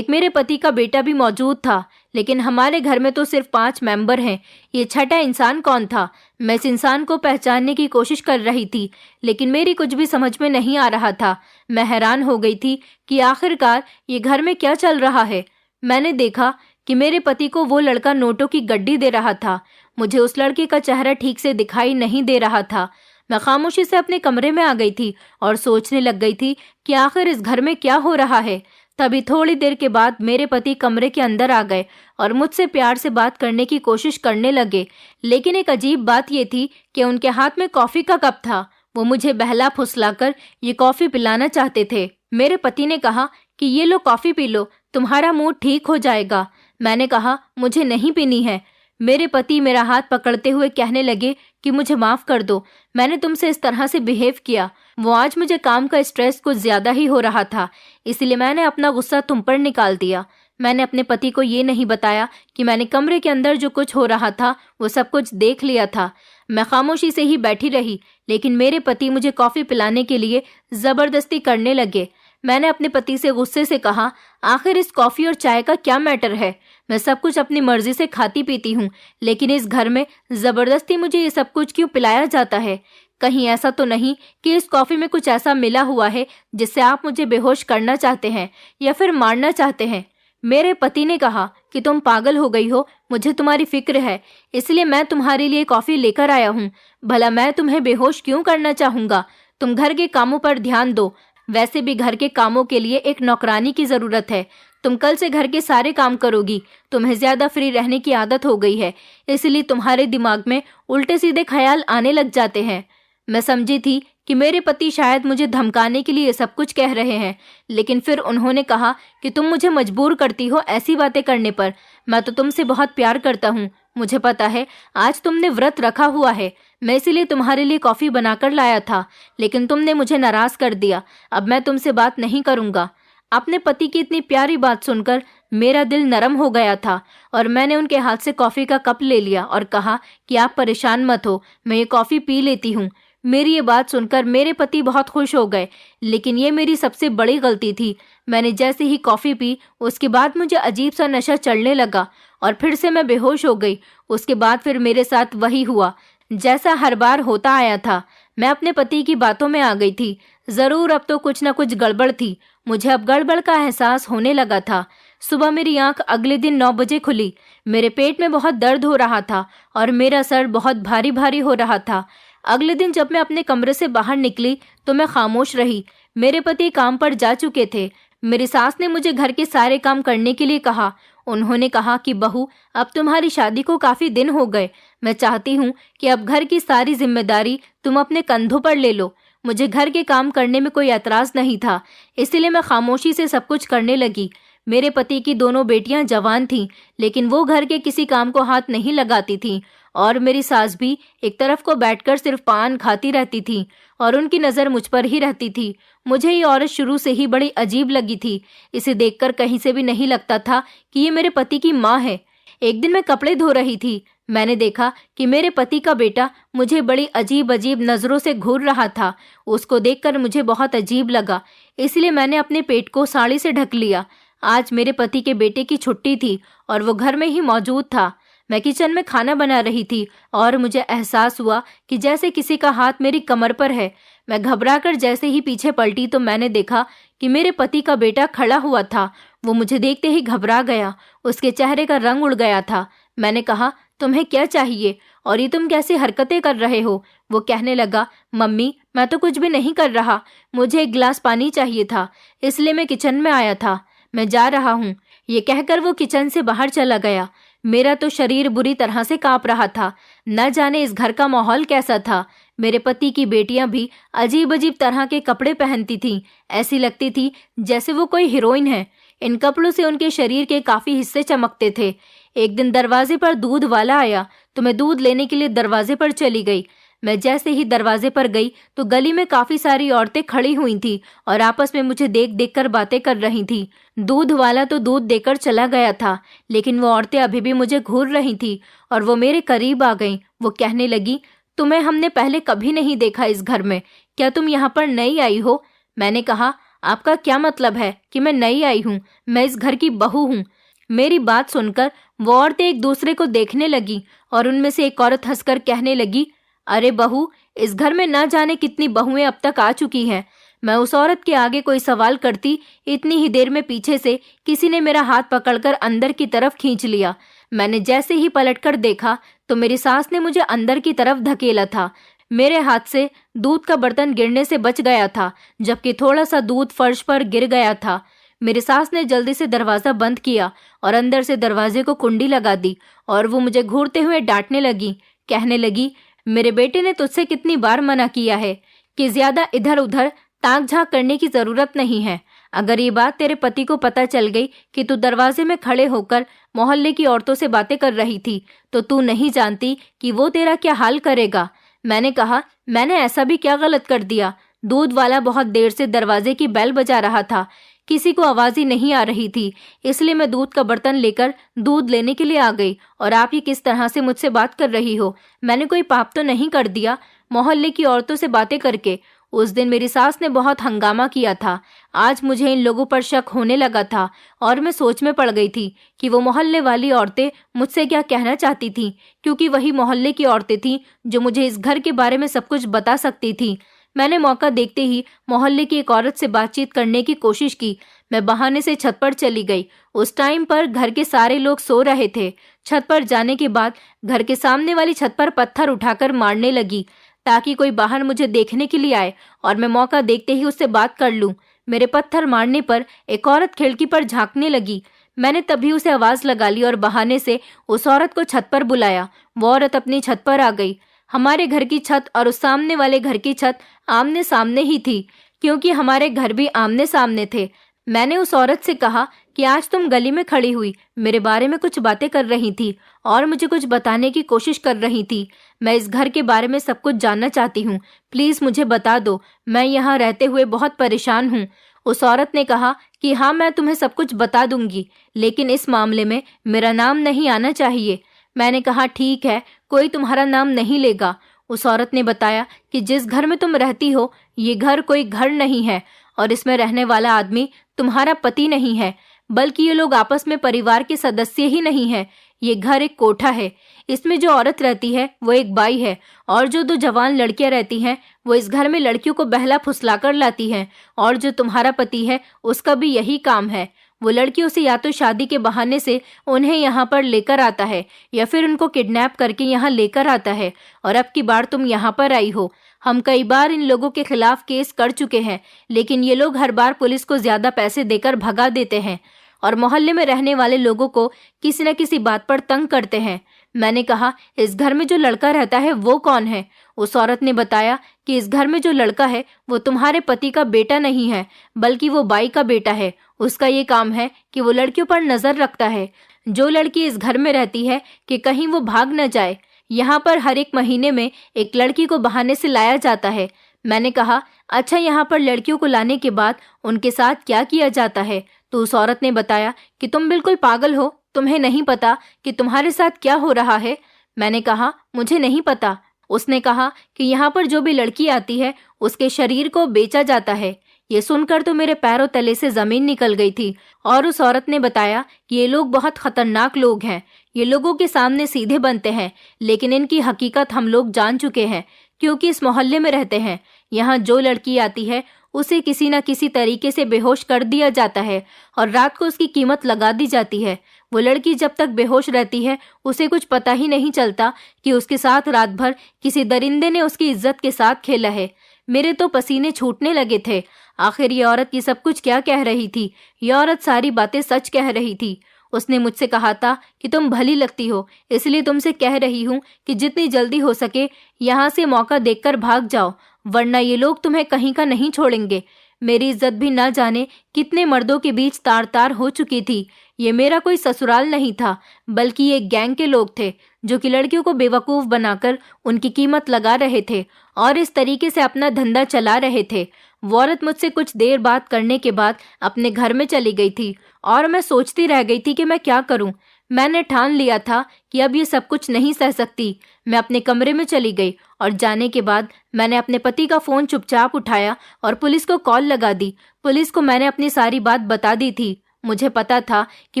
मेरे पति का बेटा भी मौजूद था। लेकिन हमारे घर में तो सिर्फ 5 मेंबर हैं। ये छठा इंसान कौन था? मैं इस इंसान को पहचानने की कोशिश कर रही थी, लेकिन मेरी कुछ भी समझ में नहीं आ रहा था। मैं हैरान हो गई थी कि आखिरकार ये घर में क्या चल रहा है। मैंने देखा कि मेरे पति को वो लड़का नोटों की गड्डी दे रहा था। मुझे उस लड़के का चेहरा ठीक से दिखाई नहीं दे रहा था। मैं खामोशी से अपने कमरे में आ गई थी और सोचने लग गई थी कि आखिर इस घर में क्या हो रहा है। तभी थोड़ी देर के बाद मेरे पति कमरे के अंदर आ गए और मुझसे प्यार से बात करने की कोशिश करने लगे। लेकिन एक अजीब बात ये थी कि उनके हाथ में कॉफी का कप था। वो मुझे बहला फुसलाकर ये कॉफी पिलाना चाहते थे। मेरे पति ने कहा कि ये लो कॉफी पी लो, तुम्हारा मूड ठीक हो जाएगा। मैंने कहा, मुझे नहीं पीनी है। मेरे पति मेरा हाथ पकड़ते हुए कहने लगे कि मुझे माफ कर दो, मैंने तुमसे इस तरह से बिहेव किया। वो आज मुझे काम का स्ट्रेस कुछ ज्यादा ही हो रहा था, इसलिए मैंने अपना गुस्सा तुम पर निकाल दिया। मैंने अपने पति को ये नहीं बताया कि मैंने कमरे के अंदर जो कुछ हो रहा था वो सब कुछ देख लिया था। मैं खामोशी से ही बैठी रही, लेकिन मेरे पति मुझे कॉफी पिलाने के लिए जबरदस्ती करने लगे। मैंने अपने पति से गुस्से से कहा, आखिर इस कॉफी और चाय का क्या मैटर है? मैं सब कुछ अपनी मर्जी से खाती पीती हूँ, लेकिन इस घर में जबरदस्ती मुझे ये सब कुछ क्यों पिलाया जाता है? कहीं ऐसा तो नहीं कि इस कॉफी में कुछ ऐसा मिला हुआ है जिससे आप मुझे बेहोश करना चाहते हैं या फिर मारना चाहते हैं? मेरे पति ने कहा कि तुम पागल हो गई हो, मुझे तुम्हारी फिक्र है, इसलिए मैं तुम्हारे लिए कॉफी लेकर आया हूँ। भला मैं तुम्हें बेहोश क्यों करना चाहूंगा? तुम घर के कामों पर ध्यान दो। वैसे भी घर के कामों के लिए एक नौकरानी की जरूरत है। तुम कल से घर के सारे काम करोगी। तुम्हें ज्यादा फ्री रहने की आदत हो गई है, इसलिए तुम्हारे दिमाग में उल्टे सीधे ख्याल आने लग जाते हैं। मैं समझी थी कि मेरे पति शायद मुझे धमकाने के लिए ये सब कुछ कह रहे हैं, लेकिन फिर उन्होंने कहा कि तुम मुझे मजबूर करती हो ऐसी बातें करने पर। मैं तो तुमसे बहुत प्यार करता हूँ। मुझे पता है आज तुमने व्रत रखा हुआ है, मैं इसीलिए तुम्हारे लिए कॉफी बनाकर लाया था, लेकिन तुमने मुझे नाराज कर दिया। अब मैं तुमसे बात नहीं करूंगा। अपने पति की इतनी प्यारी बात सुनकर मेरा दिल नरम हो गया था और मैंने उनके हाथ से कॉफी का कप ले लिया और कहा कि आप परेशान मत हो, मैं ये कॉफी पी लेती हूँ। मेरी ये बात सुनकर मेरे पति बहुत खुश हो गए, लेकिन ये मेरी सबसे बड़ी गलती थी। मैंने जैसे ही कॉफी पी, उसके बाद मुझे अजीब सा नशा चढ़ने लगा और फिर से मैं बेहोश हो गई। उसके बाद फिर मेरे साथ वही हुआ जैसा हर बार होता आया था। मैं अपने पति की बातों में आ गई थी। जरूर अब तो कुछ न कुछ गड़बड़ थी। मुझे अब गड़बड़ का एहसास होने लगा था। सुबह मेरी आंख अगले दिन 9 बजे खुली। मेरे पेट में बहुत दर्द हो रहा था और मेरा सर बहुत भारी भारी हो रहा था। अगले दिन जब मैं अपने कमरे से बाहर निकली तो मैं खामोश रही। मेरे पति काम पर जा चुके थे। मेरी सास ने मुझे घर के सारे काम करने के लिए कहा। उन्होंने कहा कि बहू, अब तुम्हारी शादी को काफी दिन हो गए। मैं चाहती हूँ कि अब घर की सारी जिम्मेदारी तुम अपने कंधों पर ले लो। मुझे घर के काम करने में कोई एतराज नहीं था, इसलिए मैं खामोशी से सब कुछ करने लगी। मेरे पति की दोनों बेटियां जवान थीं, लेकिन वो घर के किसी काम को हाथ नहीं लगाती थीं और मेरी सास भी एक तरफ को बैठकर सिर्फ पान खाती रहती थी और उनकी नज़र मुझ पर ही रहती थी। मुझे ये औरत शुरू से ही बड़ी अजीब लगी थी। इसे देखकर कहीं से भी नहीं लगता था कि ये मेरे पति की माँ है। एक दिन मैं कपड़े धो रही थी। मैंने देखा कि मेरे पति का बेटा मुझे बड़ी अजीब अजीब नज़रों से घूर रहा था। उसको देखकर मुझे बहुत अजीब लगा, इसलिए मैंने अपने पेट को साड़ी से ढक लिया। आज मेरे पति के बेटे की छुट्टी थी और वो घर में ही मौजूद था। मैं किचन में खाना बना रही थी और मुझे एहसास हुआ कि जैसे किसी का हाथ मेरी कमर पर है। मैं घबराकर जैसे ही पीछे पलटी तो मैंने देखा कि मेरे पति का बेटा खड़ा हुआ था। वो मुझे देखते ही घबरा गया। उसके चेहरे का रंग उड़ गया था। मैंने कहा, तुम्हें क्या चाहिए और ये तुम कैसी हरकतें कर रहे हो? वो कहने लगा, मम्मी, मैं तो कुछ भी नहीं कर रहा। मुझे एक गिलास पानी चाहिए था, इसलिए मैं किचन में आया था। मैं जा रहा हूँ। ये कहकर वो किचन से बाहर चला गया। मेरा तो शरीर बुरी तरह से कांप रहा था। न जाने इस घर का माहौल कैसा था। मेरे पति की बेटियां भी अजीब अजीब तरह के कपड़े पहनती थीं। ऐसी लगती थी जैसे वो कोई हीरोइन है। इन कपड़ों से उनके शरीर के काफी हिस्से चमकते थे। एक दिन दरवाजे पर दूध वाला आया तो मैं दूध लेने के लिए दरवाजे पर चली गई। मैं जैसे ही दरवाजे पर गई तो गली में काफी सारी औरतें खड़ी हुई थी और आपस में मुझे देख देख कर बातें कर रही थी। दूध वाला तो दूध देकर चला गया था, लेकिन वो औरतें अभी भी मुझे घूर रही थी और वो मेरे करीब आ गईं। वो कहने लगी, तुम्हें हमने पहले कभी नहीं देखा इस घर में। क्या तुम यहाँ पर नई आई हो? मैंने कहा, आपका क्या मतलब है कि मैं नई आई हूँ? मैं इस घर की बहू हूँ। मेरी बात सुनकर वो औरतें एक दूसरे को देखने लगी और उनमें से एक औरत हंसकर कहने लगी, अरे बहू, इस घर में ना जाने कितनी बहुएं अब तक आ चुकी हैं। मैं उस औरत के आगे कोई सवाल करती, इतनी ही देर में पीछे से किसी ने मेरा हाथ पकड़कर अंदर की तरफ खींच लिया। मैंने जैसे ही पलटकर देखा तो मेरी सास ने मुझे अंदर की तरफ धकेला था। मेरे हाथ से दूध का बर्तन गिरने से बच गया था, जबकि थोड़ा सा दूध फर्श पर गिर गया था। मेरी सास ने जल्दी से दरवाजा बंद किया और अंदर से दरवाजे को कुंडी लगा दी और वो मुझे घूरते हुए डांटने लगी। कहने लगी, मेरे बेटे ने तुझसे कितनी बार मना किया है कि ज्यादा इधर उधर ताक झांक करने की जरूरत नहीं है। अगर ये बात तेरे पति को पता चल गई कि तू दरवाजे में खड़े होकर मोहल्ले की औरतों से बातें कर रही थी, तो तू नहीं जानती कि वो तेरा क्या हाल करेगा। मैंने कहा, मैंने ऐसा भी क्या गलत कर दिया। दूध वाला बहुत देर से दरवाजे की बेल बजा रहा था, किसी को आवाज ही नहीं आ रही थी, इसलिए मैं दूध का बर्तन लेकर दूध लेने के लिए आ गई। और आप ये किस तरह से मुझसे बात कर रही हो? मैंने कोई पाप तो नहीं कर दिया मोहल्ले की औरतों से बातें करके? उस दिन मेरी सास ने बहुत हंगामा किया था। आज मुझे इन लोगों पर शक होने लगा था और मैं सोच में पड़ गई थी कि वो मोहल्ले वाली औरतें मुझसे क्या कहना चाहती थीं, क्योंकि वही मोहल्ले की औरतें थीं जो मुझे इस घर के बारे में सब कुछ बता सकती थीं। मैंने मौका देखते ही मोहल्ले की एक औरत से बातचीत करने की कोशिश की। मैं बहाने से छत पर चली गई। उस टाइम पर घर के सारे लोग सो रहे थे। छत पर जाने के बाद घर के सामने वाली छत पर पत्थर उठाकर मारने लगी, ताकि कोई बाहर मुझे देखने के लिए आए और मैं मौका देखते ही उससे बात कर लूं। मेरे पत्थर मारने पर एक औरत खिड़की पर झांकने लगी। मैंने तभी उसे आवाज लगा ली और बहाने से उस औरत को छत पर बुलाया। वो औरत अपनी छत पर आ गई। हमारे घर की छत और उस सामने वाले घर की छत आमने सामने ही थी, क्योंकि हमारे घर भी आमने सामने थे। मैंने उस औरत से कहा कि आज तुम गली में खड़ी हुई मेरे बारे में कुछ बातें कर रही थी और मुझे कुछ बताने की कोशिश कर रही थी। मैं इस घर के बारे में सब कुछ जानना चाहती हूँ, प्लीज मुझे बता दो। मैं यहाँ रहते हुए बहुत परेशान हूँ। उस औरत ने कहा कि हाँ, मैं तुम्हें सब कुछ बता दूंगी, लेकिन इस मामले में मेरा नाम नहीं आना चाहिए। मैंने कहा, ठीक है, कोई तुम्हारा नाम नहीं लेगा। उस औरत ने बताया कि जिस घर में तुम रहती हो ये घर कोई घर नहीं है और इसमें रहने वाला आदमी तुम्हारा पति नहीं है, बल्कि ये लोग आपस में परिवार के सदस्य ही नहीं है। ये घर एक कोठा है। इसमें जो औरत रहती है वो एक बाई है और जो दो जवान लड़कियां रहती हैं वो इस घर में लड़कियों को बहला फुसलाकर लाती हैं। और जो तुम्हारा पति है उसका भी यही काम है। वो लड़कियों से या तो शादी के बहाने से उन्हें यहाँ पर लेकर आता है या फिर उनको किडनैप करके यहाँ लेकर आता है। और अब की बार तुम यहाँ पर आई हो। हम कई बार इन लोगों के खिलाफ केस कर चुके हैं, लेकिन ये लोग हर बार पुलिस को ज्यादा पैसे देकर भगा देते हैं और मोहल्ले में रहने वाले लोगों को किसी न किसी बात पर तंग करते हैं। मैंने कहा, इस घर में जो लड़का रहता है वो कौन है? उस औरत ने बताया कि इस घर में जो लड़का है वो तुम्हारे पति का बेटा नहीं है, बल्कि वो बाई का बेटा है। उसका ये काम है कि वो लड़कियों पर नजर रखता है। जो लड़की इस घर में रहती है कि कहीं वो भाग न जाए। यहाँ पर हर एक महीने में एक लड़की को बहाने से लाया जाता है। मैंने कहा, अच्छा, यहाँ पर लड़कियों को लाने के बाद उनके साथ क्या किया जाता है? तो उस औरत ने बताया कि तुम बिल्कुल पागल हो, तुम्हें नहीं पता कि तुम्हारे साथ क्या हो रहा है? मैंने कहा, मुझे नहीं पता। उसने कहा कि यहाँ पर जो भी लड़की आती है उसके शरीर को बेचा जाता है। ये सुनकर तो मेरे पैरों तले से जमीन निकल गई थी। और उस औरत ने बताया कि ये लोग बहुत खतरनाक लोग हैं। ये लोगों के सामने सीधे बनते हैं, लेकिन इनकी हकीकत हम लोग जान चुके हैं, क्योंकि इस मोहल्ले में रहते हैं। यहाँ जो लड़की आती है उसे किसी न किसी तरीके से बेहोश कर दिया जाता है और रात को उसकी कीमत लगा दी जाती है। वो लड़की जब तक बेहोश रहती है उसे कुछ पता ही नहीं चलता कि उसके साथ रात भर किसी दरिंदे ने उसकी इज्जत के साथ खेला है। मेरे तो पसीने छूटने लगे थे। आखिर ये औरत ये सब कुछ क्या कह रही थी? ये औरत सारी बातें सच कह रही थी। उसने मुझसे कहा था कि तुम भली लगती हो, इसलिए तुमसे कह रही हूँ कि जितनी जल्दी हो सके यहाँ से मौका देखकर भाग जाओ, वरना ये लोग तुम्हें कहीं का नहीं छोड़ेंगे। मेरी इज्जत भी ना जाने कितने मर्दों के बीच तार तार हो चुकी थी। ये मेरा कोई ससुराल नहीं था, बल्कि ये एक गैंग के लोग थे जो कि लड़कियों को बेवकूफ बनाकर उनकी कीमत लगा रहे थे और इस तरीके से अपना धंधा चला रहे थे। वो औरत मुझसे कुछ देर बात करने के बाद अपने घर में चली गई थी और मैं सोचती रह गई थी कि मैं क्या करूं। मैंने ठान लिया था कि अब ये सब कुछ नहीं सह सकती। मैं अपने कमरे में चली गई और जाने के बाद मैंने अपने पति का फोन चुपचाप उठाया और पुलिस को कॉल लगा दी। पुलिस को मैंने अपनी सारी बात बता दी थी। मुझे पता था कि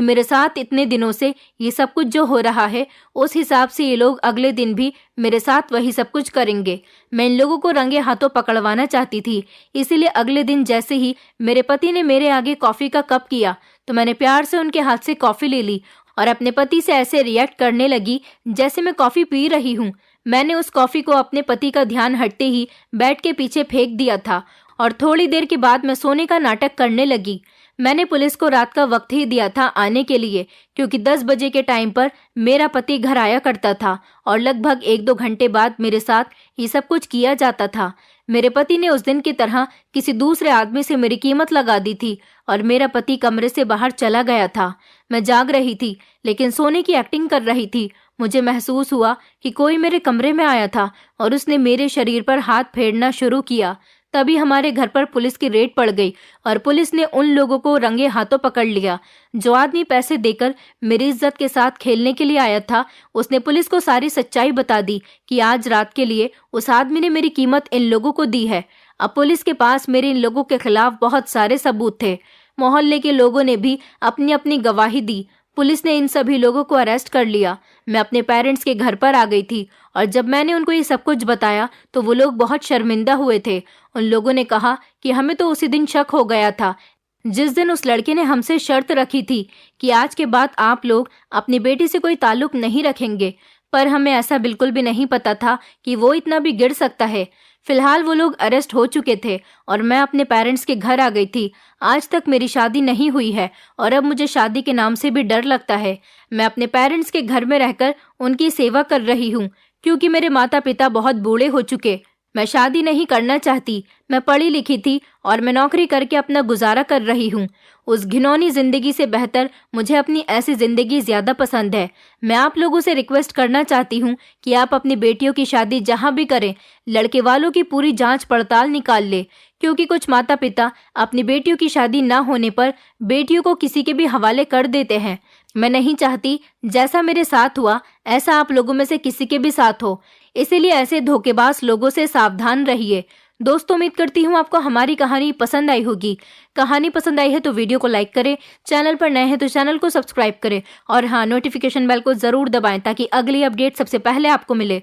मेरे साथ इतने दिनों से ये सब कुछ जो हो रहा है, उस हिसाब से ये लोग अगले दिन भी मेरे साथ वही सब कुछ करेंगे। मैं इन लोगों को रंगे हाथों पकड़वाना चाहती थी, इसीलिए अगले दिन जैसे ही मेरे पति ने मेरे आगे कॉफी का कप किया तो मैंने प्यार से उनके हाथ से कॉफी ले ली और अपने पति से ऐसे रिएक्ट करने लगी जैसे मैं कॉफी पी रही हूँ। मैंने उस कॉफी को अपने पति का ध्यान हटते ही बेड के पीछे फेंक दिया था और थोड़ी देर के बाद मैं सोने का नाटक करने लगी। मैंने पुलिस को रात का वक्त ही दिया था आने के लिए, क्योंकि 10 बजे के टाइम पर मेरा पति घर आया करता था और लगभग 1-2 घंटे बाद मेरे साथ ये सब कुछ किया जाता था। मेरे पति ने उस दिन की तरह किसी दूसरे आदमी से मेरी कीमत लगा दी थी और मेरा पति कमरे से बाहर चला गया था। मैं जाग रही थी लेकिन सोने की एक्टिंग कर रही थी। मुझे महसूस हुआ कि कोई मेरे कमरे में आया था और उसने मेरे शरीर पर हाथ फेरना शुरू किया। तभी हमारे घर पर पुलिस की रेड पड़ गई और पुलिस ने उन लोगों को रंगे हाथों पकड़ लिया। जो आदमी पैसे देकर मेरी इज्जत के साथ खेलने के लिए आया था, उसने पुलिस को सारी सच्चाई बता दी कि आज रात के लिए उस आदमी ने मेरी कीमत इन लोगों को दी है। अब पुलिस के पास मेरे इन लोगों के खिलाफ बहुत सारे सबूत थे। मोहल्ले के लोगों ने भी अपनी अपनी गवाही दी। पुलिस ने इन सभी लोगों को अरेस्ट कर लिया। मैं अपने पेरेंट्स के घर पर आ गई थी और जब मैंने उनको ये सब कुछ बताया तो वो लोग बहुत शर्मिंदा हुए थे। उन लोगों ने कहा कि हमें तो उसी दिन शक हो गया था, जिस दिन उस लड़के ने हमसे शर्त रखी थी कि आज के बाद आप लोग अपनी बेटी से कोई ताल्लुक नहीं रखेंगे, पर हमें ऐसा बिल्कुल भी नहीं पता था कि वो इतना भी गिर सकता है। फिलहाल वो लोग अरेस्ट हो चुके थे और मैं अपने पेरेंट्स के घर आ गई थी। आज तक मेरी शादी नहीं हुई है और अब मुझे शादी के नाम से भी डर लगता है। मैं अपने पेरेंट्स के घर में रहकर उनकी सेवा कर रही हूँ क्योंकि मेरे माता पिता बहुत बूढ़े हो चुके। मैं शादी नहीं करना चाहती। मैं पढ़ी लिखी थी और मैं नौकरी करके अपना गुजारा कर रही हूँ। उस घिनौनी जिंदगी से बेहतर मुझे अपनी ऐसी जिंदगी ज्यादा पसंद है। मैं आप लोगों से रिक्वेस्ट करना चाहती हूँ कि आप अपनी बेटियों की शादी जहाँ भी करें, लड़के वालों की पूरी जांच पड़ताल निकाल ले, क्योंकि कुछ माता पिता अपनी बेटियों की शादी न होने पर बेटियों को किसी के भी हवाले कर देते हैं। मैं नहीं चाहती जैसा मेरे साथ हुआ ऐसा आप लोगों में से किसी के भी साथ हो, इसीलिए ऐसे धोखेबाज लोगों से सावधान रहिए। दोस्तों, उम्मीद करती हूँ आपको हमारी कहानी पसंद आई होगी। कहानी पसंद आई है तो वीडियो को लाइक करें, चैनल पर नए हैं तो चैनल को सब्सक्राइब करें और हाँ, नोटिफिकेशन बेल को जरूर दबाएं ताकि अगली अपडेट सबसे पहले आपको मिले।